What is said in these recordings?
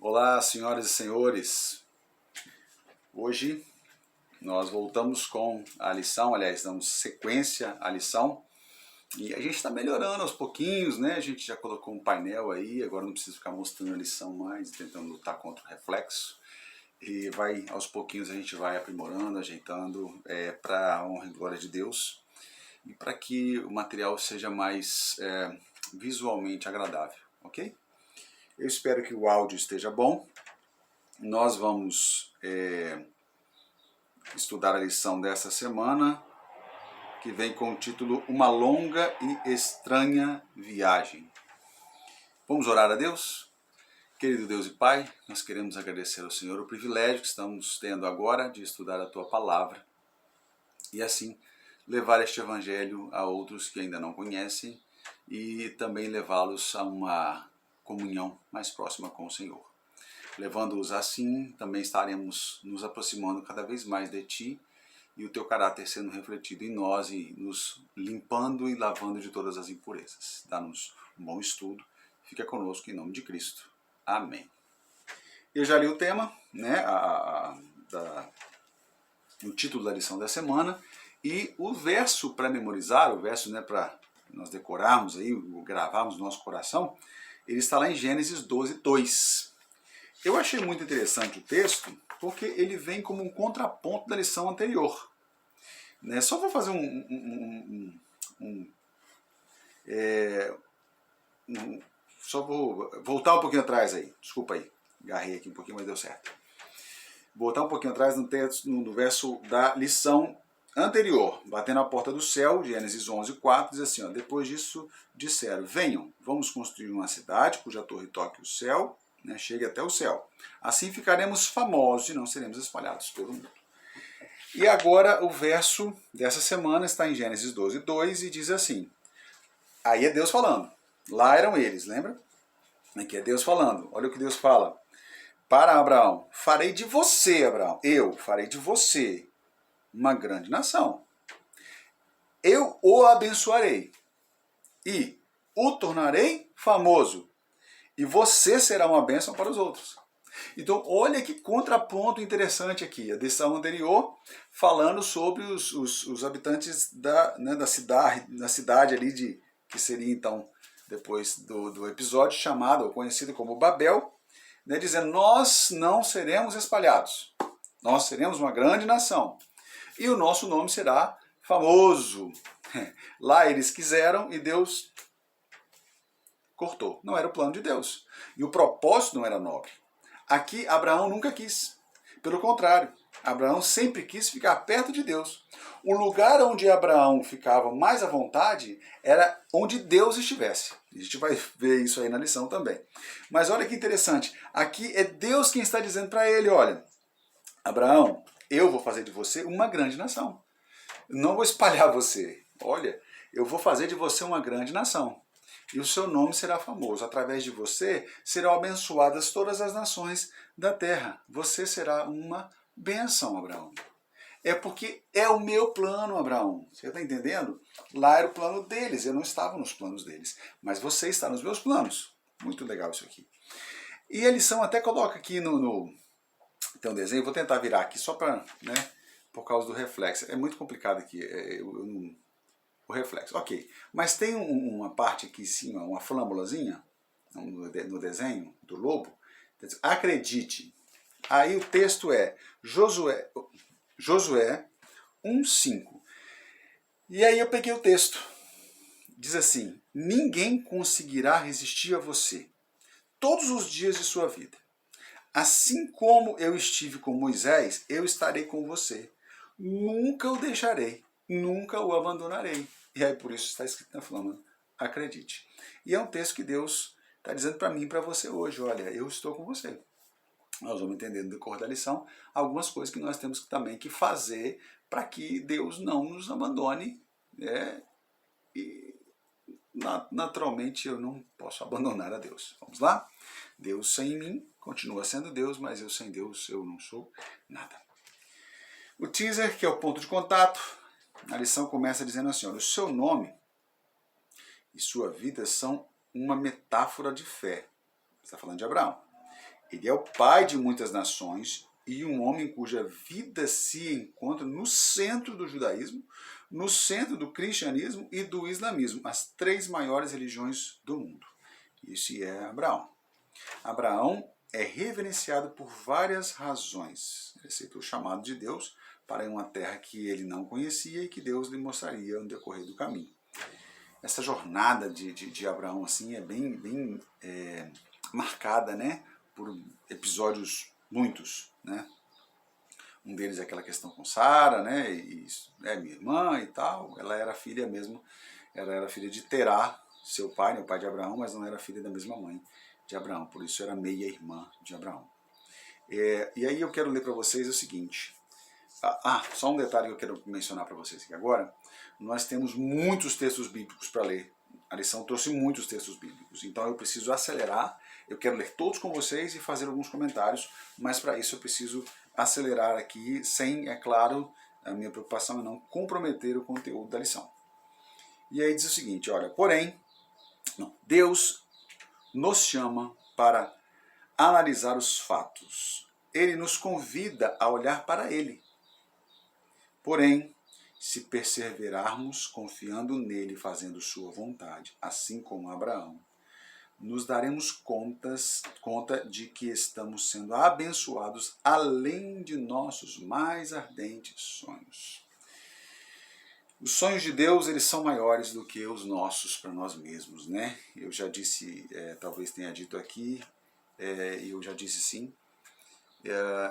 Olá, senhoras e senhores. Hoje nós voltamos com a lição, aliás, damos sequência à lição e a gente está melhorando aos pouquinhos, né? A gente já colocou um painel aí, agora não precisa ficar mostrando a lição mais, tentando lutar contra o reflexo. E aos pouquinhos a gente vai aprimorando, ajeitando para a honra e glória de Deus e para que o material seja mais visualmente agradável, ok? Eu espero que o áudio esteja bom. Nós vamos estudar a lição dessa semana, que vem com o título Uma Longa e Estranha Viagem. Vamos orar a Deus? Querido Deus e Pai, nós queremos agradecer ao Senhor o privilégio que estamos tendo agora de estudar a Tua Palavra e assim levar este Evangelho a outros que ainda não conhecem e também levá-los a uma comunhão mais próxima com o Senhor. Levando-os assim, também estaremos nos aproximando cada vez mais de Ti e o Teu caráter sendo refletido em nós e nos limpando e lavando de todas as impurezas. Dá-nos um bom estudo. Fica conosco em nome de Cristo. Amém. Eu já li o tema, né, o título da lição da semana e o verso para memorizar, o verso, né, para nós decorarmos aí, gravarmos no nosso coração, ele está lá em Gênesis 12, 2. Eu achei muito interessante o texto, porque ele vem como um contraponto da lição anterior. Né? Só vou fazer só vou voltar um pouquinho atrás aí. Desculpa aí, agarrei aqui um pouquinho, mas deu certo. Voltar um pouquinho atrás no texto, no verso da lição anterior. Batendo a porta do céu, Gênesis 11, 4, diz assim, ó, depois disso disseram, venham, vamos construir uma cidade cuja torre toque o céu, né, chegue até o céu. Assim ficaremos famosos e não seremos espalhados pelo mundo. E agora o verso dessa semana está em Gênesis 12, 2 e diz assim, aí é Deus falando, lá eram eles, lembra? Aqui é Deus falando, olha o que Deus fala. Para Abraão, farei de você, Abraão, eu farei de você uma grande nação. Eu o abençoarei e o tornarei famoso. E você será uma bênção para os outros. Então, olha que contraponto interessante aqui. A lição anterior, falando sobre os habitantes da cidade ali, que seria então, depois do episódio, chamado ou conhecido como Babel, né, dizendo, nós não seremos espalhados. Nós seremos uma grande nação. E o nosso nome será famoso. Lá eles quiseram e Deus cortou. Não era o plano de Deus. E o propósito não era nobre. Aqui, Abraão nunca quis. Pelo contrário, Abraão sempre quis ficar perto de Deus. O lugar onde Abraão ficava mais à vontade era onde Deus estivesse. A gente vai ver isso aí na lição também. Mas olha que interessante. Aqui é Deus quem está dizendo para ele, olha, Abraão, eu vou fazer de você uma grande nação. Não vou espalhar você. Olha, eu vou fazer de você uma grande nação. E o seu nome será famoso. Através de você serão abençoadas todas as nações da terra. Você será uma bênção, Abraão. É porque é o meu plano, Abraão. Você está entendendo? Lá era o plano deles, eu não estava nos planos deles. Mas você está nos meus planos. Muito legal isso aqui. E a lição até coloca aqui tem um desenho, vou tentar virar aqui só para, né, por causa do reflexo. É muito complicado aqui, o reflexo. Ok, mas tem uma parte aqui em cima, uma flâmulazinha, no desenho do lobo. Acredite. Aí o texto é Josué 1:5. E aí eu peguei o texto. Diz assim, ninguém conseguirá resistir a você todos os dias de sua vida. Assim como eu estive com Moisés, eu estarei com você. Nunca o deixarei, nunca o abandonarei. E aí por isso está escrito na flâmula, acredite. E é um texto que Deus está dizendo para mim e para você hoje, olha, eu estou com você. Nós vamos entender no decorrer da lição algumas coisas que nós temos também que fazer para que Deus não nos abandone, né? E naturalmente eu não posso abandonar a Deus. Vamos lá? Deus sem mim continua sendo Deus, mas eu sem Deus eu não sou nada. O teaser, que é o ponto de contato, a lição começa dizendo assim, olha, o seu nome e sua vida são uma metáfora de fé. Está falando de Abraão. Ele é o pai de muitas nações e um homem cuja vida se encontra no centro do judaísmo, no centro do cristianismo e do islamismo, as três maiores religiões do mundo. Isso é Abraão. Abraão é reverenciado por várias razões. Ele aceitou o chamado de Deus para uma terra que ele não conhecia e que Deus lhe mostraria no decorrer do caminho. Essa jornada de Abraão assim é bem marcada, né, por episódios muitos, né? Um deles é aquela questão com Sara, né? E minha irmã e tal. Ela era filha mesmo, ela era filha de Terá, seu pai, né, o pai de Abraão, mas não era filha da mesma mãe de Abraão, por isso era meia-irmã de Abraão. E aí eu quero ler para vocês o seguinte. Só um detalhe que eu quero mencionar para vocês aqui agora. Nós temos muitos textos bíblicos para ler. A lição trouxe muitos textos bíblicos, então eu preciso acelerar. Eu quero ler todos com vocês e fazer alguns comentários, mas para isso eu preciso acelerar aqui, sem, é claro, a minha preocupação é não comprometer o conteúdo da lição. E aí diz o seguinte, olha, porém, Deus nos chama para analisar os fatos. Ele nos convida a olhar para Ele. Porém, se perseverarmos confiando nele, fazendo sua vontade, assim como Abraão, nos daremos conta de que estamos sendo abençoados além de nossos mais ardentes sonhos. Os sonhos de Deus, eles são maiores do que os nossos para nós mesmos, né? Eu já disse, talvez tenha dito aqui, eu já disse sim,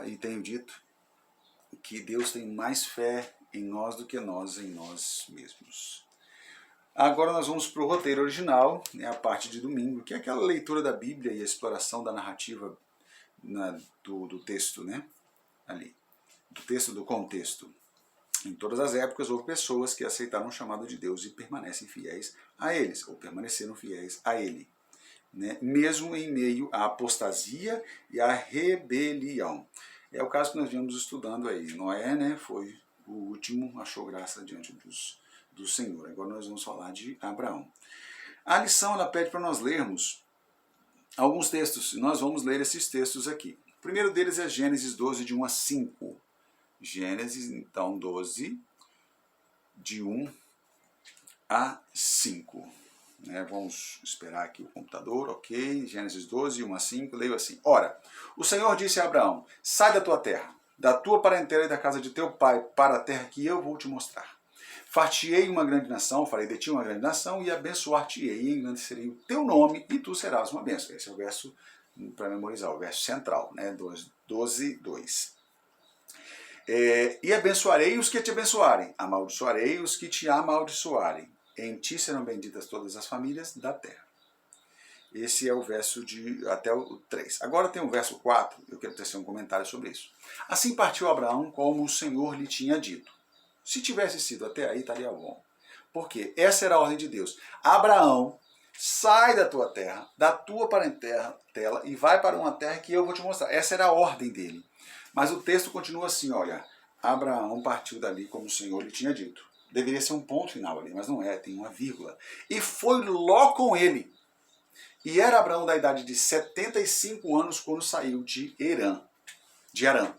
e tenho dito que Deus tem mais fé em nós do que nós em nós mesmos. Agora nós vamos para o roteiro original, né, a parte de domingo, que é aquela leitura da Bíblia e a exploração da narrativa do texto, né? Ali, do texto, do contexto. Em todas as épocas houve pessoas que aceitaram o chamado de Deus e permanecem fiéis a eles, ou permaneceram fiéis a ele, né? Mesmo em meio à apostasia e à rebelião. É o caso que nós viemos estudando aí. Noé, né, foi o último, achou graça diante do Senhor. Agora nós vamos falar de Abraão. A lição ela pede para nós lermos alguns textos. Nós vamos ler esses textos aqui. O primeiro deles é Gênesis 12, de 1 a 5. Gênesis, então, 12, de 1 a 5. Vamos esperar aqui o computador, ok? Gênesis 12, 1 a 5, leio assim. Ora, o Senhor disse a Abraão, sai da tua terra, da tua parentela e da casa de teu pai, para a terra que eu vou te mostrar. Far-te-ei uma grande nação, farei de ti uma grande nação, e abençoar-te-ei, e engrandecerei o teu nome, e tu serás uma bênção. Esse é o verso, para memorizar, o verso central, né? 12, 2. E abençoarei os que te abençoarem, amaldiçoarei os que te amaldiçoarem. Em ti serão benditas todas as famílias da terra. Esse é o verso até o 3. Agora tem o verso 4, eu quero tecer um comentário sobre isso. Assim partiu Abraão como o Senhor lhe tinha dito. Se tivesse sido até aí, estaria bom. Porque essa era a ordem de Deus. Abraão, sai da tua terra, da tua parentela, e vai para uma terra que eu vou te mostrar. Essa era a ordem dele. Mas o texto continua assim, olha, Abraão partiu dali como o Senhor lhe tinha dito. Deveria ser um ponto final ali, mas não é, tem uma vírgula. E foi Ló com ele. E era Abraão da idade de 75 anos quando saiu de Arã.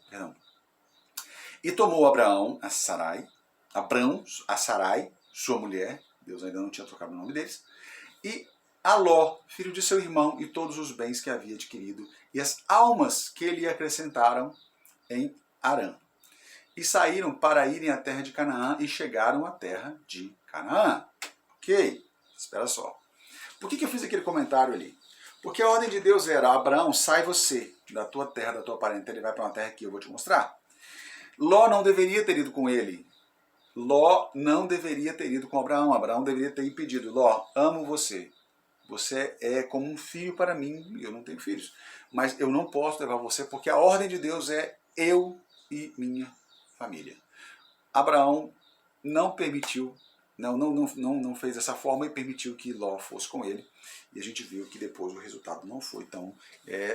E tomou Abraão a Sarai, sua mulher, Deus ainda não tinha trocado o nome deles, e a Ló, filho de seu irmão, e todos os bens que havia adquirido, e as almas que lhe acrescentaram em Arã. E saíram para irem à terra de Canaã e chegaram à terra de Canaã. Ok, espera só. Por que eu fiz aquele comentário ali? Porque a ordem de Deus era, Abraão, sai você da tua terra, da tua parentela e vai para uma terra que eu vou te mostrar. Ló não deveria ter ido com ele. Ló não deveria ter ido com Abraão. Abraão deveria ter impedido. Ló, amo você. Você é como um filho para mim, eu não tenho filhos. Mas eu não posso levar você porque a ordem de Deus é eu e minha família. Abraão não permitiu, não fez dessa forma e permitiu que Ló fosse com ele. E a gente viu que depois o resultado não foi tão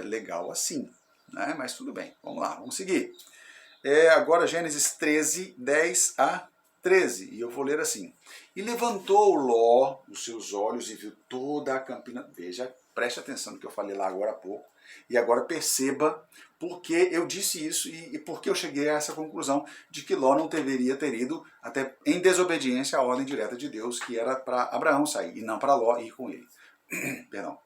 legal assim. Né? Mas tudo bem, vamos lá, vamos seguir. Agora Gênesis 13, 10 a 13, e eu vou ler assim. E levantou Ló os seus olhos e viu toda a campina. Veja, preste atenção no que eu falei lá agora há pouco. E agora perceba por que eu disse isso e por que eu cheguei a essa conclusão de que Ló não deveria ter ido até em desobediência à ordem direta de Deus, que era para Abraão sair e não para Ló ir com ele. Perdão.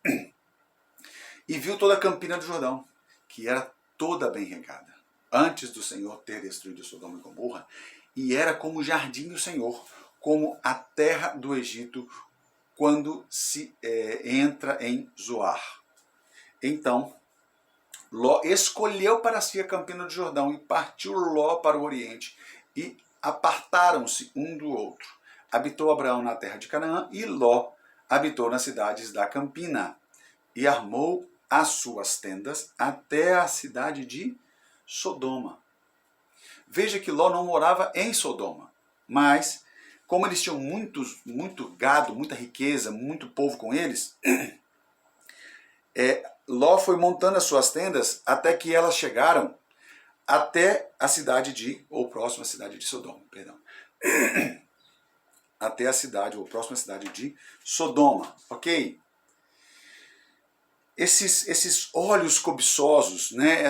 E viu toda a campina do Jordão, que era toda bem regada, antes do Senhor ter destruído Sodoma e Gomorra, e era como o jardim do Senhor, como a terra do Egito, quando se entra em Zoar. Então, Ló escolheu para si a campina do Jordão e partiu Ló para o oriente e apartaram-se um do outro. Habitou Abraão na terra de Canaã e Ló habitou nas cidades da campina e armou as suas tendas até a cidade de Sodoma. Veja que Ló não morava em Sodoma, mas como eles tinham muito gado, muita riqueza, muito povo com eles, Ló foi montando as suas tendas até que elas chegaram até a cidade de, ou próxima cidade de Sodoma, perdão. Até a cidade, ou próxima cidade de Sodoma, ok? Esses olhos cobiçosos, né?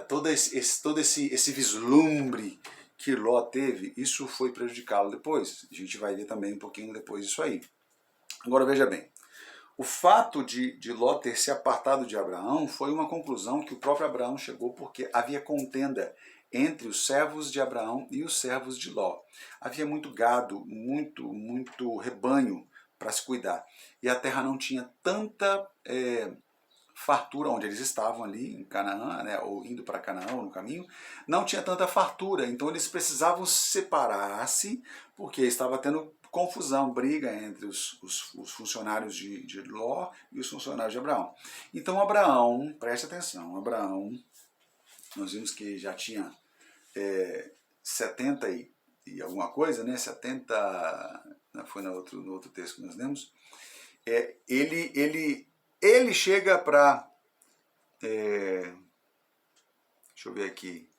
Todo esse vislumbre que Ló teve, isso foi prejudicá-lo depois. A gente vai ver também um pouquinho depois disso aí. Agora veja bem, o fato de Ló ter se apartado de Abraão foi uma conclusão que o próprio Abraão chegou porque havia contenda entre os servos de Abraão e os servos de Ló. Havia muito gado, muito rebanho para se cuidar. E a terra não tinha tanta fartura onde eles estavam ali, em Canaã, né, ou indo para Canaã, ou no caminho, não tinha tanta fartura. Então eles precisavam separar-se, porque estava tendo confusão, briga entre os funcionários de Ló e os funcionários de Abraão. Então Abraão, preste atenção, Abraão, nós vimos que já tinha 70 e alguma coisa, né? 70, foi no outro texto que nós lemos. Ele chega para, deixa eu ver aqui,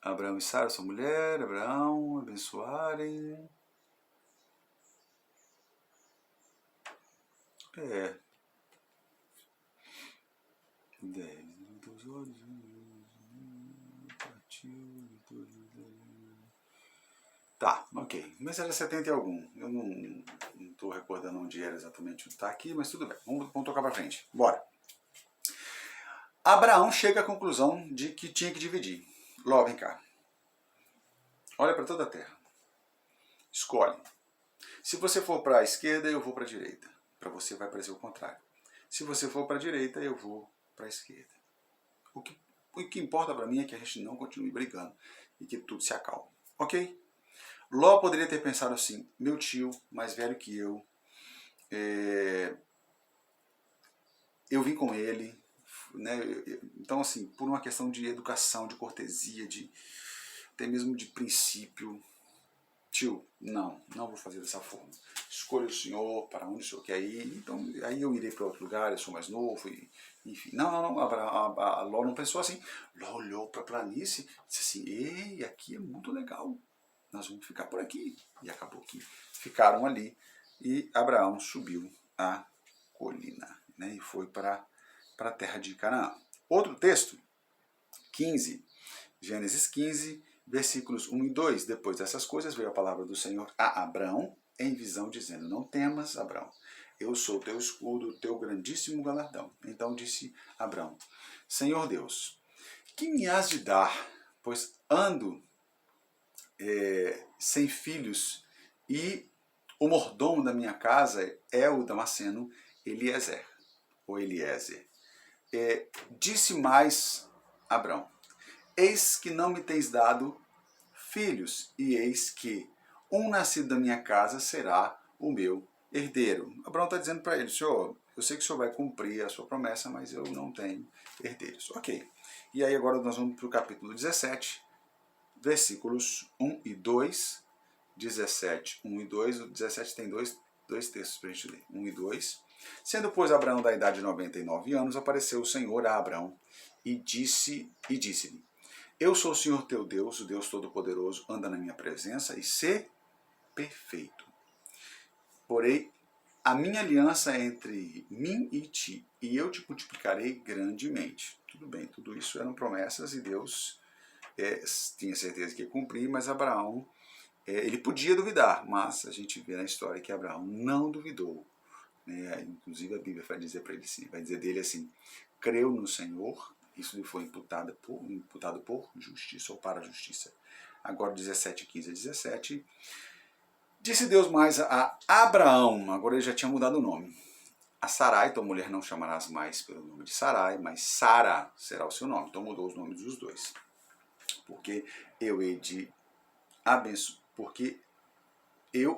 Abraão e Sara, sua mulher, Abraão, abençoarem. 10 dos olhos, tá, ok, mas era 70 e algum, eu não estou recordando onde era exatamente onde está aqui, mas tudo bem, vamos tocar para frente, bora. Abraão chega à conclusão de que tinha que dividir. Ló, vem cá, olha para toda a terra, escolhe. Se você for para a esquerda, eu vou para a direita. Para você vai parecer o contrário. Se você for para a direita, eu vou para a esquerda. O que importa para mim é que a gente não continue brigando e que tudo se acalme. Ok? Ló poderia ter pensado assim, meu tio, mais velho que eu vim com ele, né? Então assim, por uma questão de educação, de cortesia, até mesmo de princípio, tio, não vou fazer dessa forma. Escolha o senhor, para onde o senhor quer ir, então aí eu irei para outro lugar, eu sou mais novo, enfim. Não, a Ló não pensou assim. Ló olhou para a planície e disse assim, ei, aqui é muito legal, nós vamos ficar por aqui. E acabou que ficaram ali e Abraão subiu a colina, né, e foi para a terra de Canaã. Outro texto, 15, Gênesis 15, versículos 1 e 2. Depois dessas coisas veio a palavra do Senhor a Abraão em visão, dizendo, não temas, Abraão, eu sou teu escudo, teu grandíssimo galardão. Então disse Abraão, Senhor Deus, que me has de dar, pois ando sem filhos, e o mordomo da minha casa é o Damasceno Eliezer, ou Eliezer. Disse mais Abraão, eis que não me tens dado filhos, e eis que um nascido da minha casa será o meu herdeiro. Abraão está dizendo para ele, Senhor, eu sei que o Senhor vai cumprir a sua promessa, mas eu não tenho herdeiros. Ok. E aí agora nós vamos para o capítulo 17, versículos 1 e 2. 17, 1 e 2. O 17 tem dois textos para a gente ler. 1 e 2. Sendo, pois, Abraão da idade de 99 anos, apareceu o Senhor a Abraão e disse-lhe, eu sou o Senhor teu Deus, o Deus Todo-Poderoso, anda na minha presença e sê perfeito. porei a minha aliança entre mim e ti, e eu te multiplicarei grandemente. Tudo bem, tudo isso eram promessas e Deus tinha certeza que ia cumprir, mas Abraão, ele podia duvidar, mas a gente vê na história que Abraão não duvidou. Inclusive a Bíblia vai dizer para ele assim, vai dizer dele assim, creu no Senhor, isso lhe foi imputado por justiça ou para a justiça. Agora 17, 15 a 17, disse Deus mais a Abraão, agora ele já tinha mudado o nome, a Sarai, tua mulher não chamarás mais pelo nome de Sarai, mas Sara será o seu nome, então mudou os nomes dos dois, porque eu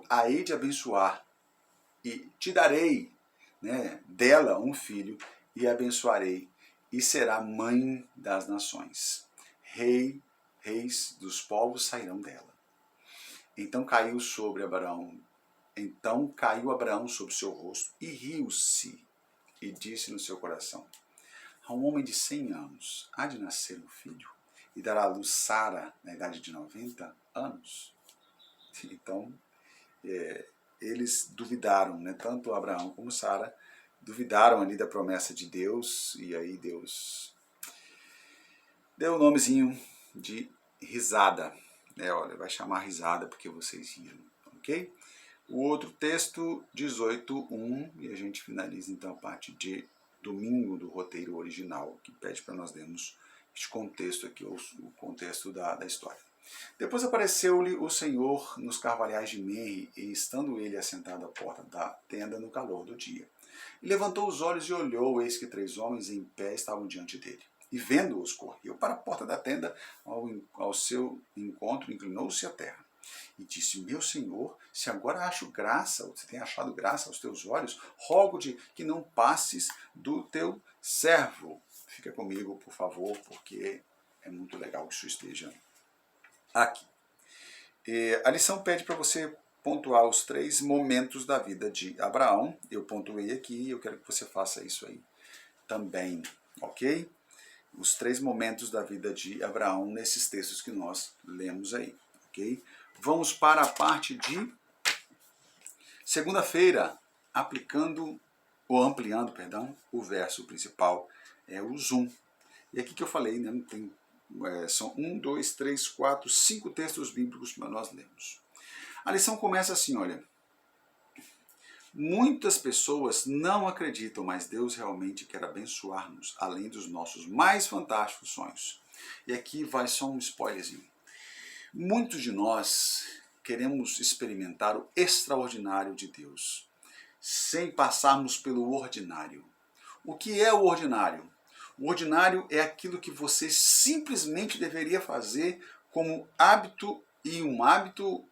a hei de abençoar e te darei, né, dela um filho e abençoarei e será mãe das nações. Reis dos povos sairão dela. Então caiu Abraão sobre seu rosto e riu-se e disse no seu coração: a um homem de 100 anos há de nascer um filho e dará à luz Sara na idade de 90 anos. Então, eles duvidaram, né? Tanto Abraão como Sara duvidaram ali da promessa de Deus, e aí Deus deu o nomezinho de risada. Olha, vai chamar risada porque vocês riram, ok? O outro texto, 18:1, e a gente finaliza então a parte de domingo do roteiro original, que pede para nós lermos este contexto aqui, o contexto da história. Depois apareceu-lhe o Senhor nos carvalhais de Menre, e estando ele assentado à porta da tenda no calor do dia. E levantou os olhos e olhou, eis que 3 homens em pé estavam diante dele. E vendo-os, correu para a porta da tenda, ao seu encontro, inclinou-se à terra. E disse: meu Senhor, se agora acho graça, ou se tem achado graça aos teus olhos, rogo-te que não passes do teu servo. Fica comigo, por favor, porque é muito legal que isso esteja aqui. A lição pede para você pontuar os 3 momentos da vida de Abraão. Eu pontuei aqui e eu quero que você faça isso aí também, ok? Os 3 momentos da vida de Abraão nesses textos que nós lemos aí, ok? Vamos para a parte de segunda-feira, ampliando, o verso principal é o zoom. E aqui que eu falei, né, são 1, 2, 3, 4, 5 textos bíblicos para nós lermos. A lição começa assim, olha. Muitas pessoas não acreditam, mas Deus realmente quer abençoar-nos, além dos nossos mais fantásticos sonhos. E aqui vai só um spoilerzinho. Muitos de nós queremos experimentar o extraordinário de Deus, sem passarmos pelo ordinário. O que é o ordinário? O ordinário é aquilo que você simplesmente deveria fazer como hábito, e um hábito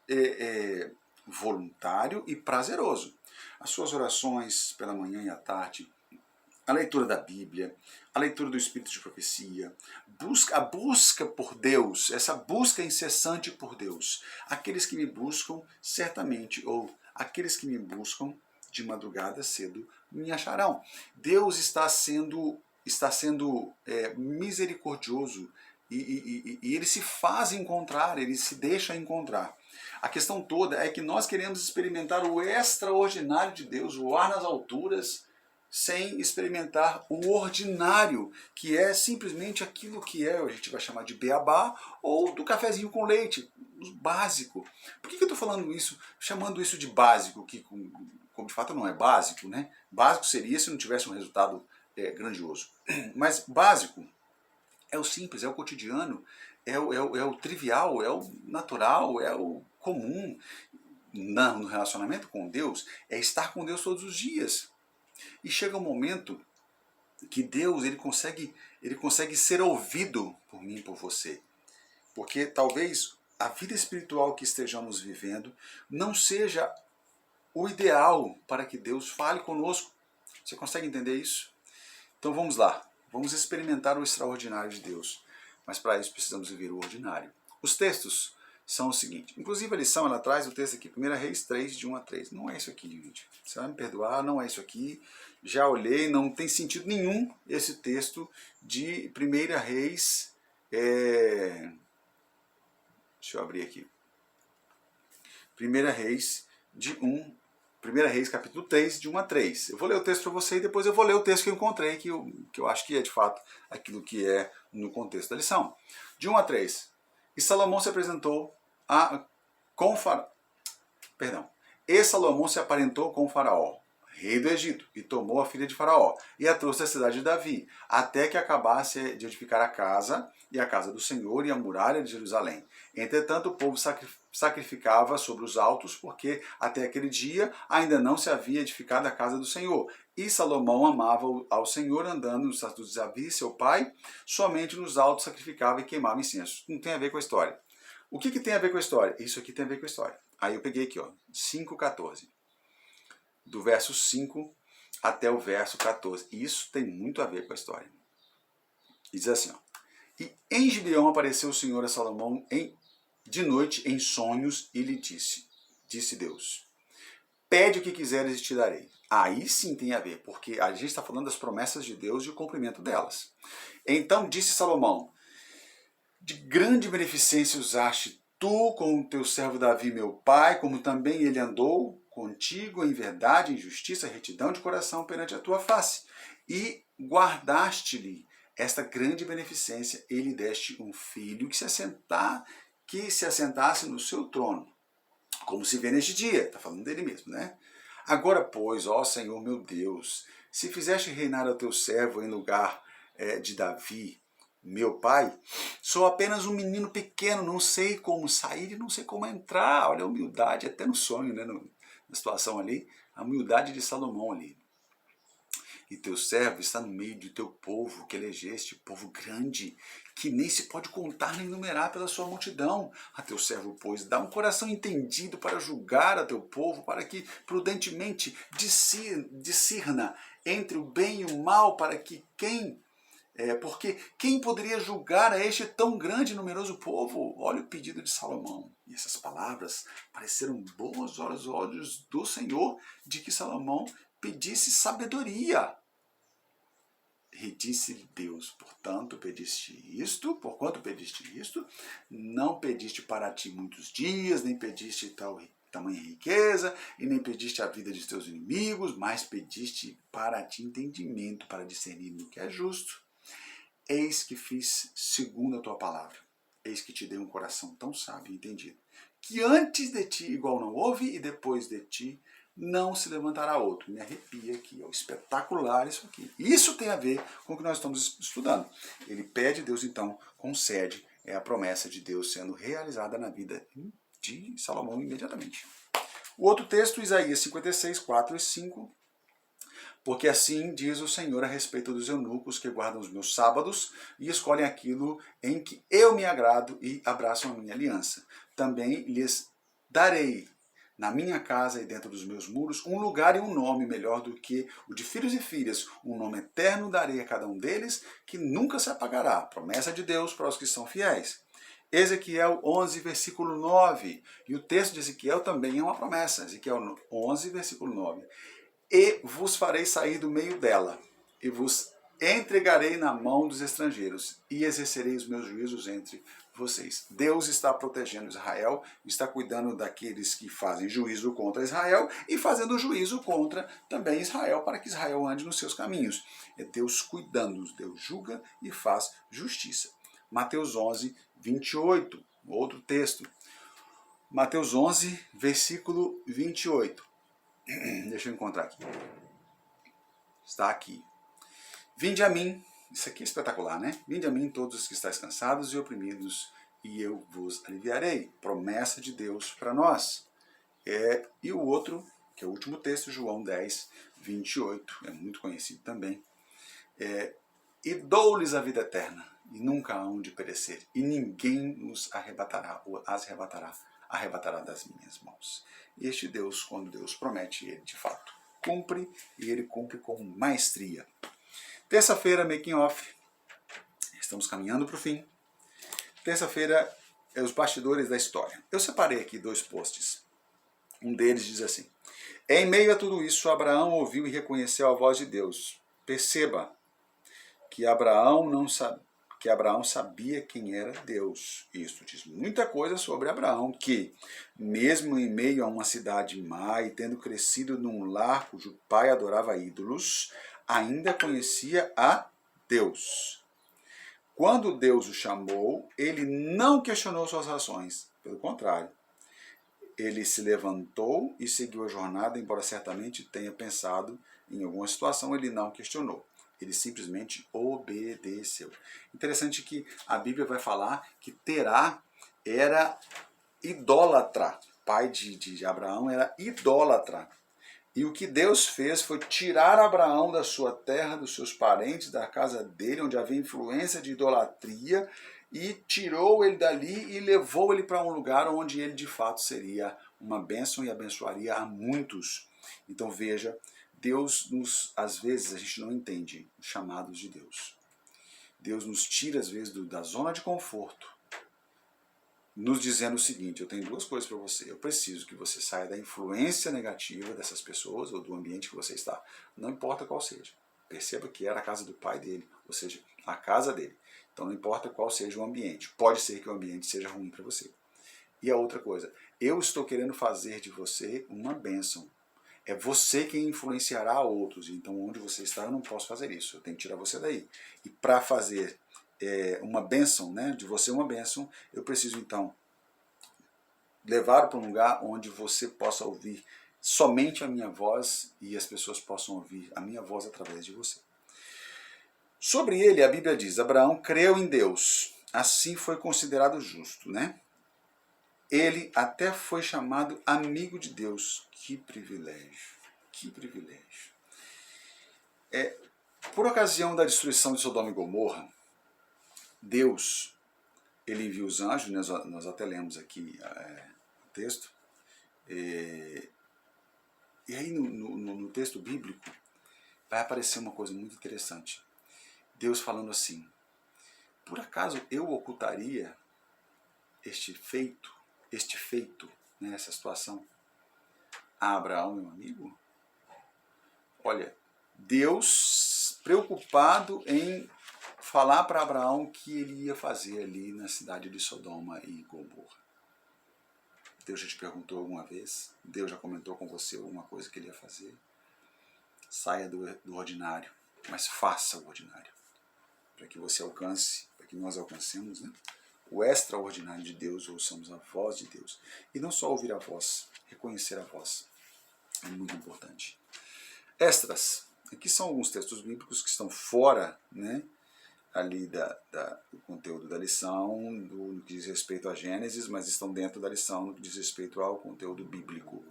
voluntário e prazeroso. As suas orações pela manhã e à tarde, a leitura da Bíblia, a leitura do Espírito de Profecia, a busca por Deus, essa busca incessante por Deus. Aqueles que me buscam, certamente, ou aqueles que me buscam de madrugada cedo, me acharão. Deus está sendo misericordioso e ele se faz encontrar, ele se deixa encontrar. A questão toda é que nós queremos experimentar o extraordinário de Deus, voar nas alturas, sem experimentar o ordinário, que é simplesmente aquilo que a gente vai chamar de beabá, ou do cafezinho com leite, o básico. Por que eu estou falando isso, chamando isso de básico, que como de fato não é básico, né? Básico seria se não tivesse um resultado grandioso. Mas básico é o simples, é o cotidiano, é o trivial, é o natural, é o comum. No relacionamento com Deus, é estar com Deus todos os dias. E chega um momento que Deus ele consegue ser ouvido por mim e por você. Porque talvez a vida espiritual que estejamos vivendo não seja o ideal para que Deus fale conosco. Você consegue entender isso? Então vamos lá, vamos experimentar o extraordinário de Deus. Mas para isso precisamos viver o ordinário. Os textos são o seguinte, inclusive a lição ela traz o texto aqui, 1 Reis 3, de 1 a 3. Não é isso aqui, gente. Você vai me perdoar, não é isso aqui. Já olhei, não tem sentido nenhum esse texto de 1 Reis. Deixa eu abrir aqui. 1 Reis de 1 1 Reis capítulo 3, de 1 a 3. Eu vou ler o texto para você e depois eu vou ler o texto que eu encontrei, que eu acho que é de fato aquilo que é no contexto da lição. De 1 a 3. E Salomão se apresentou com Faraó. Perdão. E Salomão se aparentou com Faraó, rei do Egito, e tomou a filha de Faraó, e a trouxe à cidade de Davi, até que acabasse de edificar a casa, e a casa do Senhor, e a muralha de Jerusalém. Entretanto, o povo sacrificava sobre os altos, porque até aquele dia ainda não se havia edificado a casa do Senhor. E Salomão amava ao Senhor, andando nos estatutos de Davi, seu pai, somente nos altos sacrificava e queimava incenso. Não tem a ver com a história. O que tem a ver com a história? Isso aqui tem a ver com a história. Aí eu peguei aqui, ó, 5,14. Do verso 5 até o verso 14. Isso tem muito a ver com a história. E diz assim, ó. E em Gibeão apareceu o Senhor a Salomão de noite em sonhos e lhe disse Deus, pede o que quiseres e te darei. Aí sim tem a ver, porque a gente está falando das promessas de Deus e o cumprimento delas. Então disse Salomão, de grande beneficência usaste tu com o teu servo Davi, meu pai, como também ele andou contigo em verdade, em justiça, retidão de coração perante a tua face. E guardaste-lhe esta grande beneficência, e lhe deste um filho que se assentasse no seu trono, como se vê neste dia. Está falando dele mesmo, né? Agora, pois, ó Senhor meu Deus, se fizeste reinar o teu servo em lugar de Davi, meu pai, sou apenas um menino pequeno, não sei como sair e não sei como entrar. Olha a humildade, até no sonho, né? Na situação ali, a humildade de Salomão ali. E teu servo está no meio do teu povo que elegeste, povo grande, que nem se pode contar nem numerar pela sua multidão. A teu servo, pois, dá um coração entendido para julgar a teu povo, para que prudentemente discirna entre o bem e o mal, para que porque quem poderia julgar a este tão grande e numeroso povo? Olha o pedido de Salomão. E essas palavras pareceram boas aos olhos do Senhor, de que Salomão pedisse sabedoria. E disse-lhe Deus, porquanto pediste isto, não pediste para ti muitos dias, nem pediste tamanha riqueza, e nem pediste a vida de teus inimigos, mas pediste para ti entendimento, para discernir no que é justo. Eis que fiz segundo a tua palavra. Eis que te dei um coração tão sábio e entendido, que antes de ti igual não houve, e depois de ti não se levantará outro. Me arrepia aqui, é espetacular isso aqui. Isso tem a ver com o que nós estamos estudando. Ele pede, Deus então concede, a promessa de Deus sendo realizada na vida de Salomão imediatamente. O outro texto, Isaías 56, 4 e 5. Porque assim diz o Senhor a respeito dos eunucos que guardam os meus sábados e escolhem aquilo em que eu me agrado e abraçam a minha aliança. Também lhes darei na minha casa e dentro dos meus muros um lugar e um nome melhor do que o de filhos e filhas. Um nome eterno darei a cada um deles que nunca se apagará. Promessa de Deus para os que são fiéis. Ezequiel 11, versículo 9. E o texto de Ezequiel também é uma promessa. Ezequiel 11, versículo 9. E vos farei sair do meio dela, e vos entregarei na mão dos estrangeiros, e exercerei os meus juízos entre vocês. Deus está protegendo Israel, está cuidando daqueles que fazem juízo contra Israel, e fazendo juízo contra também Israel, para que Israel ande nos seus caminhos. É Deus cuidando, Deus julga e faz justiça. Mateus 11, 28, outro texto. Mateus 11, versículo 28. Deixa eu encontrar aqui. Está aqui. Vinde a mim, isso aqui é espetacular, né? Vinde a mim todos os que estáis cansados e oprimidos, e eu vos aliviarei. Promessa de Deus para nós. E o outro, que é o último texto, João 10, 28, é muito conhecido também. E dou-lhes a vida eterna, e nunca hão de perecer, e ninguém os arrebatará, ou as arrebatará das minhas mãos. E este Deus, quando Deus promete, ele de fato cumpre, e ele cumpre com maestria. Terça-feira, making off. Estamos caminhando para o fim. Terça-feira é os bastidores da história. Eu separei aqui 2 posts. Um deles diz assim: em meio a tudo isso, Abraão ouviu e reconheceu a voz de Deus. Perceba que Abraão que Abraão sabia quem era Deus. Isto diz muita coisa sobre Abraão, que, mesmo em meio a uma cidade má e tendo crescido num lar cujo pai adorava ídolos, ainda conhecia a Deus. Quando Deus o chamou, ele não questionou suas ações. Pelo contrário, ele se levantou e seguiu a jornada, embora certamente tenha pensado em alguma situação, ele não questionou. Ele simplesmente obedeceu. Interessante que a Bíblia vai falar que Terá era idólatra. O pai de Abraão era idólatra. E o que Deus fez foi tirar Abraão da sua terra, dos seus parentes, da casa dele, onde havia influência de idolatria, e tirou ele dali e levou ele para um lugar onde ele de fato seria uma bênção e abençoaria a muitos. Então veja, Deus às vezes a gente não entende os chamados de Deus. Deus nos tira às vezes da zona de conforto, nos dizendo o seguinte: eu tenho duas coisas para você. Eu preciso que você saia da influência negativa dessas pessoas ou do ambiente que você está, não importa qual seja. Perceba que era a casa do pai dele, ou seja, a casa dele. Então não importa qual seja o ambiente. Pode ser que o ambiente seja ruim para você. E a outra coisa, eu estou querendo fazer de você uma bênção. É você quem influenciará outros. Então onde você está eu não posso fazer isso. Eu tenho que tirar você daí. E para fazer uma bênção, né, de você uma bênção, eu preciso então levar para um lugar onde você possa ouvir somente a minha voz e as pessoas possam ouvir a minha voz através de você. Sobre ele, a Bíblia diz: Abraão creu em Deus, assim foi considerado justo, né? Ele até foi chamado amigo de Deus. Que privilégio, que privilégio. Por ocasião da destruição de Sodoma e Gomorra, Deus, ele enviou os anjos, nós até lemos aqui o texto, e aí no texto bíblico vai aparecer uma coisa muito interessante. Deus falando assim: por acaso eu ocultaria este feito, né, essa situação, a Abraão, meu amigo? Olha, Deus preocupado em falar para Abraão o que ele ia fazer ali na cidade de Sodoma e Gomorra. Deus já te perguntou alguma vez? Deus já comentou com você alguma coisa que ele ia fazer? Saia do ordinário, mas faça o ordinário, para que você alcance, para que nós alcancemos, né, o extraordinário de Deus, ouçamos a voz de Deus. E não só ouvir a voz, reconhecer a voz. É muito importante. Extras. Aqui são alguns textos bíblicos que estão fora, né, ali do conteúdo da lição, no que diz respeito a Gênesis, mas estão dentro da lição no que diz respeito ao conteúdo bíblico.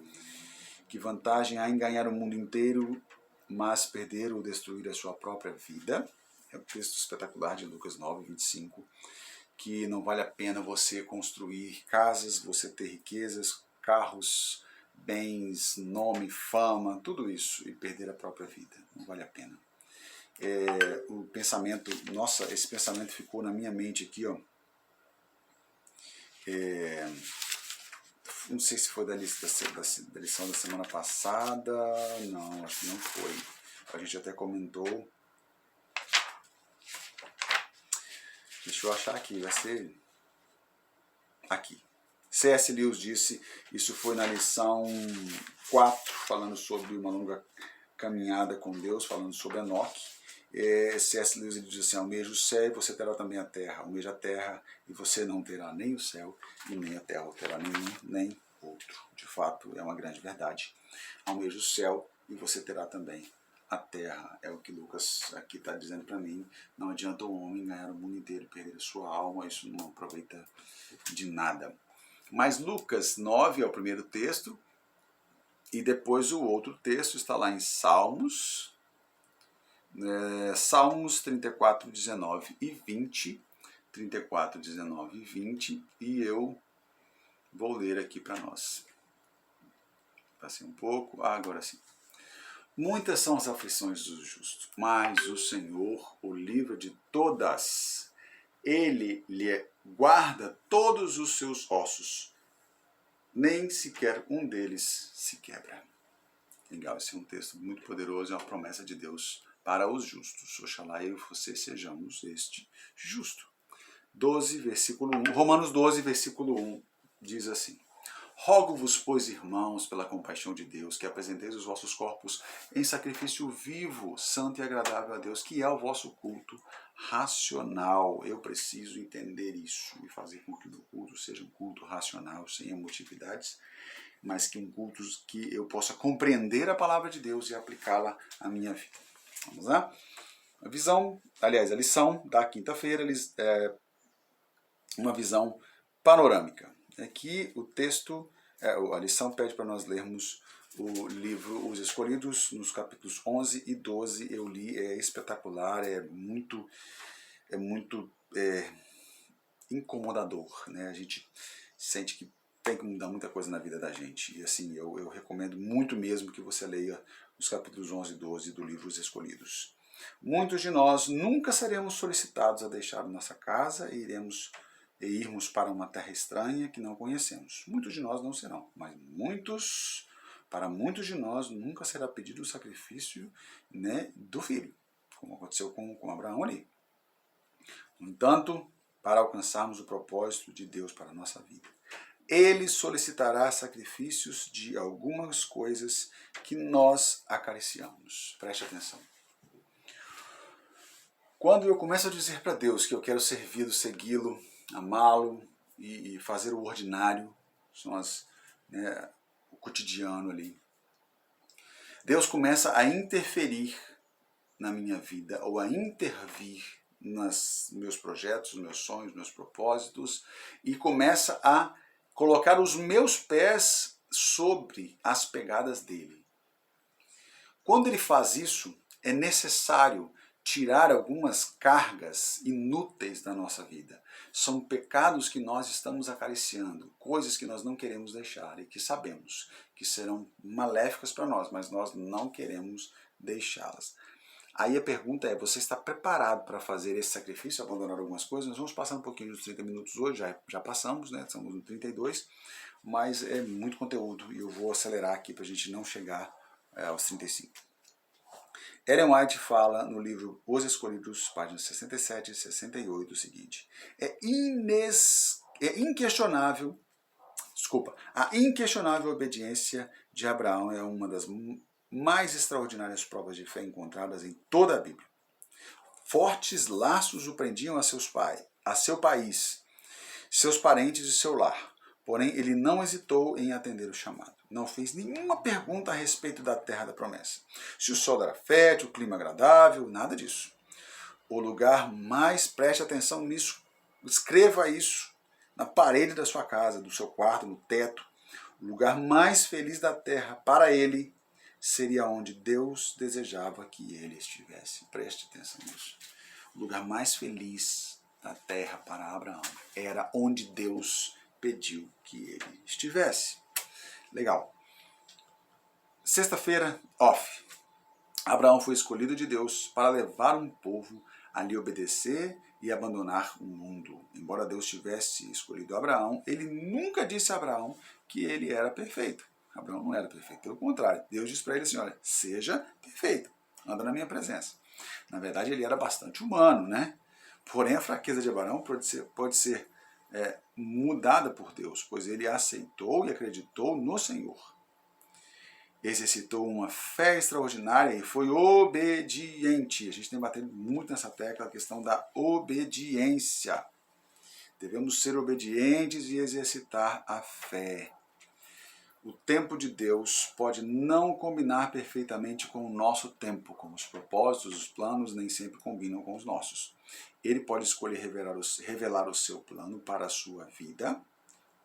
Que vantagem há em ganhar o mundo inteiro, mas perder ou destruir a sua própria vida? É um texto espetacular de Lucas 9, 25, que não vale a pena você construir casas, você ter riquezas, carros, bens, nome, fama, tudo isso, e perder a própria vida. Não vale a pena. O pensamento, nossa, esse pensamento ficou na minha mente aqui, ó. Não sei se foi da lição da semana passada, não, acho que não foi. A gente até comentou. Deixa eu achar aqui, vai ser aqui. C.S. Lewis disse, isso foi na lição 4, falando sobre uma longa caminhada com Deus, falando sobre Enoque. C.S. Lewis diz assim: almeja o céu e você terá também a terra. Almeja a terra e você não terá nem o céu e nem a terra, não terá nenhum nem outro. De fato, é uma grande verdade. Almeja o céu e você terá também a terra. É o que Lucas aqui está dizendo para mim. Não adianta o homem ganhar o mundo inteiro e perder a sua alma, isso não aproveita de nada. Mas Lucas 9 é o primeiro texto, e depois o outro texto está lá em Salmos, Salmos 34, 19 e 20, 34, 19 e 20, e eu vou ler aqui para nós. Passei um pouco, agora sim. Muitas são as aflições do justo, mas o Senhor o livra de todas. Ele lhe guarda todos os seus ossos, nem sequer um deles se quebra. Legal, esse é um texto muito poderoso, é uma promessa de Deus para os justos. Oxalá eu e você sejamos este justo. 12, versículo 1. Romanos 12, versículo 1 diz assim: Rogo-vos, pois, irmãos, pela compaixão de Deus, que apresenteis os vossos corpos em sacrifício vivo, santo e agradável a Deus, que é o vosso culto racional. Eu preciso entender isso e fazer com que o meu culto seja um culto racional, sem emotividades, mas que um culto que eu possa compreender a palavra de Deus e aplicá-la à minha vida. Vamos lá? A lição da quinta-feira, uma visão panorâmica. Aqui o texto, a lição pede para nós lermos o livro Os Escolhidos, nos capítulos 11 e 12. Eu li, é espetacular, é muito incomodador, né? A gente sente que tem que mudar muita coisa na vida da gente. E assim, eu recomendo muito mesmo que você leia os capítulos 11 e 12 do livro Os Escolhidos. Muitos de nós nunca seremos solicitados a deixar nossa casa e irmos para uma terra estranha que não conhecemos. Muitos de nós não serão, mas para muitos de nós nunca será pedido o sacrifício, né, do filho, como aconteceu com Abraão ali. No entanto, para alcançarmos o propósito de Deus para a nossa vida, Ele solicitará sacrifícios de algumas coisas que nós acariciamos. Preste atenção. Quando eu começo a dizer para Deus que eu quero servi-lo, segui-lo, amá-lo e fazer o ordinário, são o cotidiano ali, Deus começa a interferir na minha vida ou a intervir nos meus projetos, meus sonhos, meus propósitos e começa a colocar os meus pés sobre as pegadas dele. Quando ele faz isso, é necessário tirar algumas cargas inúteis da nossa vida. São pecados que nós estamos acariciando, coisas que nós não queremos deixar e que sabemos que serão maléficas para nós, mas nós não queremos deixá-las. Aí a pergunta é, você está preparado para fazer esse sacrifício, abandonar algumas coisas? Nós vamos passar um pouquinho dos 30 minutos hoje, já passamos, né? Estamos no 32, mas é muito conteúdo e eu vou acelerar aqui para a gente não chegar aos 35. Ellen White fala no livro Os Escolhidos, páginas 67 e 68, o seguinte: a inquestionável obediência de Abraão é uma das mais extraordinárias provas de fé encontradas em toda a Bíblia. Fortes laços o prendiam a seu país, seus parentes e seu lar. Porém, ele não hesitou em atender o chamado. Não fez nenhuma pergunta a respeito da terra da promessa. Se o solo era fértil, o clima agradável, nada disso. O lugar mais, preste atenção nisso, escreva isso na parede da sua casa, do seu quarto, no teto. O lugar mais feliz da terra para ele seria onde Deus desejava que ele estivesse. Preste atenção nisso. O lugar mais feliz da terra para Abraão era onde Deus pediu que ele estivesse. Legal. Sexta-feira, off. Abraão foi escolhido de Deus para levar um povo a lhe obedecer e abandonar o mundo. Embora Deus tivesse escolhido Abraão, ele nunca disse a Abraão que ele era perfeito. Abraão não era perfeito, pelo contrário. Deus disse para ele assim, olha, seja perfeito, anda na minha presença. Na verdade, ele era bastante humano, né? Porém, a fraqueza de Abraão pode ser mudada por Deus, pois ele aceitou e acreditou no Senhor. Exercitou uma fé extraordinária e foi obediente. A gente tem batido muito nessa tecla, a questão da obediência. Devemos ser obedientes e exercitar a fé. O tempo de Deus pode não combinar perfeitamente com o nosso tempo, como os propósitos, os planos nem sempre combinam com os nossos. Ele pode escolher revelar o seu plano para a sua vida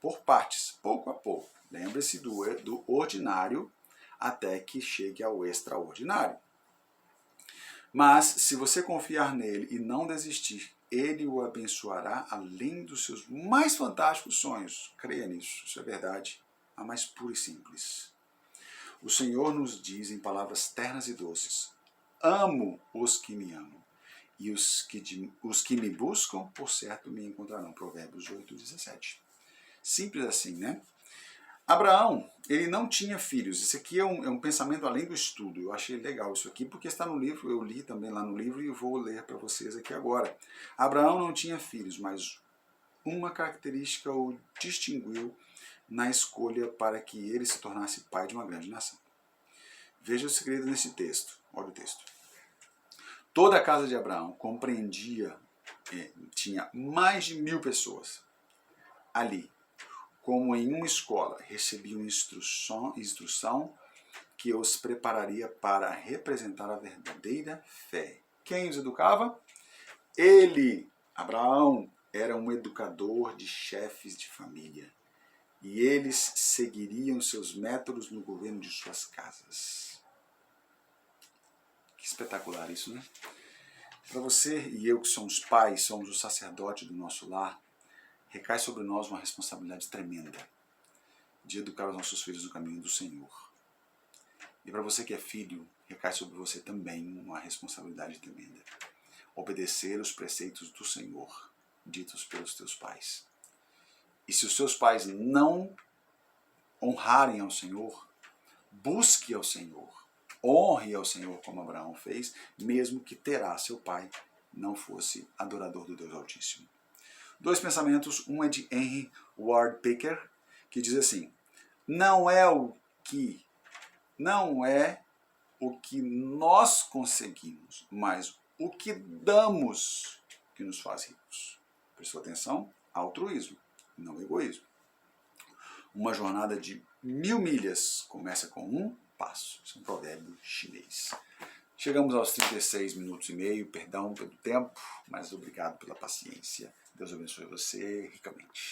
por partes, pouco a pouco. Lembre-se do ordinário até que chegue ao extraordinário. Mas, se você confiar nele e não desistir, ele o abençoará além dos seus mais fantásticos sonhos. Creia nisso, isso é verdade, a mais pura e simples. O Senhor nos diz em palavras ternas e doces: amo os que me amam, e os que me buscam, por certo, me encontrarão. Provérbios 8, 17. Simples assim, né? Abraão, ele não tinha filhos. Isso aqui é um pensamento além do estudo. Eu achei legal isso aqui porque está no livro, eu li também lá no livro e vou ler para vocês aqui agora. Abraão não tinha filhos, mas uma característica o distinguiu na escolha para que ele se tornasse pai de uma grande nação. Veja o segredo nesse texto. Olha o texto. Toda a casa de Abraão compreendia, tinha mais de 1000 pessoas. Ali, como em uma escola, recebiam instrução que os prepararia para representar a verdadeira fé. Quem os educava? Ele, Abraão, era um educador de chefes de família. E eles seguiriam seus métodos no governo de suas casas. Que espetacular isso, né? Para você e eu que somos pais, somos o sacerdote do nosso lar, recai sobre nós uma responsabilidade tremenda de educar os nossos filhos no caminho do Senhor. E para você que é filho, recai sobre você também uma responsabilidade tremenda. Obedecer os preceitos do Senhor, ditos pelos teus pais. E se os seus pais não honrarem ao Senhor, busque ao Senhor, honre ao Senhor como Abraão fez, mesmo que Terá, seu pai, não fosse adorador do Deus Altíssimo. 2 pensamentos, um é de Henry Ward Beecher, que diz assim: não é o que nós conseguimos, mas o que damos que nos faz ricos. Prestou atenção? Altruísmo, não egoísmo. Uma jornada de 1000 milhas começa com um passo. Isso é um provérbio chinês. Chegamos aos 36 minutos e meio, perdão pelo tempo, mas obrigado pela paciência. Deus abençoe você ricamente.